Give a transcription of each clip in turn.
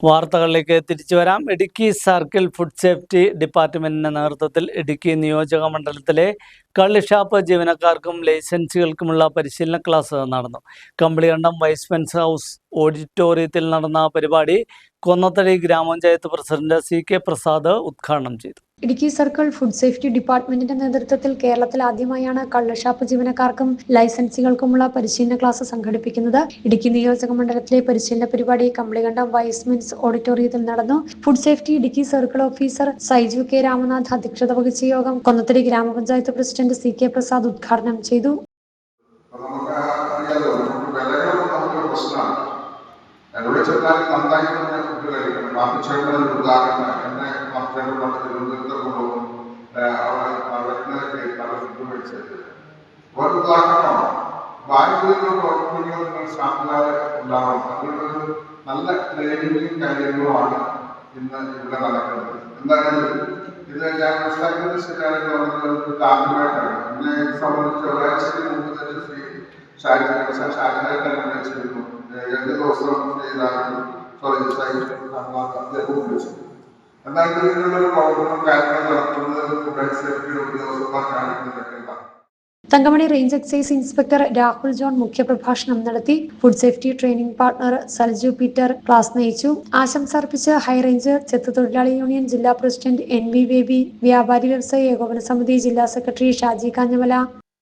വാർത്തകളിലേക്ക് തിരിച്ചു വരാം. ഇടുക്കി സർക്കിൾ ഫുഡ് സേഫ്റ്റി ഡിപ്പാർട്ട്മെന്റിന്റെ നേതൃത്വത്തിൽ ഇടുക്കി നിയോജക മണ്ഡലത്തിലെ കള്ളുഷാപ്പ് ജീവനക്കാർക്കും ലൈസൻസുകൾക്കുമുള്ള പരിശീലന ക്ലാസ് നടന്നു. കമ്പളികണ്ടം വൈസ്മെൻസ് ഹൗസ് ഓഡിറ്റോറിയത്തിൽ നടന്ന പരിപാടി കൊന്നത്തടി ഗ്രാമപഞ്ചായത്ത് പ്രസിഡന്റ് CK പ്രസാദ് ഉദ്ഘാടനം ചെയ്തു. ഇടുക്കി സർക്കിൾ ഫുഡ് സേഫ്റ്റി ഡിപ്പാർട്ട്മെന്റിന്റെ നേതൃത്വത്തിൽ കേരളത്തിൽ ആദ്യമായാണ് കള്ളുഷാപ്പ് ജീവനക്കാർക്കും ലൈസൻസുകൾക്കുമുള്ള പരിശീലന ക്ലാസ് സംഘടിപ്പിക്കുന്നത്. ഇടുക്കി നിയോജക മണ്ഡലത്തിലെ പരിശീലന പരിപാടി കമ്പളികണ്ടം വൈസ്മെൻസ് ഓഡിറ്റോറിയത്തിൽ നടന്നു. Food safety Idukki circle officer Saiju K Ramanath അധ്യക്ഷത വഹിച്ച യോഗം കൊന്നത്തടി ഗ്രാമപഞ്ചായത്ത് പ്രസിഡന്റ് CK പ്രസാദ് ഉദ്ഘാടനം ചെയ്തു. നല്ല ട്രെയിനിങ്ങും കാര്യങ്ങളുമാണ് ഇന്ന് ഇവിടെ നടക്കുന്നത്. എന്തായാലും ഇത് ഞാൻ ആദ്യമായിട്ടാണ് എന്നെ സംബന്ധിച്ച് ഒരാഴ്ചയ്ക്ക് മുമ്പ് തന്നെ ഷാജിനായിട്ട് വെച്ചിരുന്നു. 2 ദിവസം ചെയ്താലും അദ്ദേഹവും വിളിച്ചു. എന്നാൽ ഇതിനുള്ളൊരു പ്രവർത്തനം കാര്യങ്ങൾ നടത്തുന്നത് ഫുഡ് സേഫ്റ്റി ഉദ്യോഗസ്ഥർക്കാണ്. Thankamani range excise inspector Rahul John മുഖ്യപ്രഭാഷണം നടത്തി. Food safety training partner Salju Peter class നയിച്ചു. ആശംസ അർപ്പിച്ച് ഹൈറേഞ്ച് ചെത്തുതൊഴിലാളി യൂണിയൻ ജില്ലാ പ്രസിഡന്റ് NV ബേബി, വ്യാപാരി വ്യവസായ ഏകോപന സമിതി ജില്ലാ secretary Shaji Kanjamala,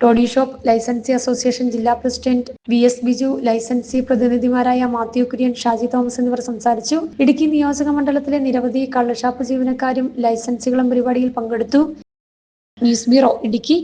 toddy shop licensee association ജില്ലാ പ്രസിഡന്റ് VS ബിജു, ലൈസൻസി പ്രതിനിധിമാരായ മാത്യു കുര്യൻ, ഷാജി തോമസ് എന്നിവർ സംസാരിച്ചു. ഇടുക്കി നിയോജക മണ്ഡലത്തിലെ നിരവധി കള്ളുഷാപ്പ് ജീവനക്കാരും ലൈസൻസുകളും പരിപാടിയിൽ പങ്കെടുത്തു. News bureau, Idukki.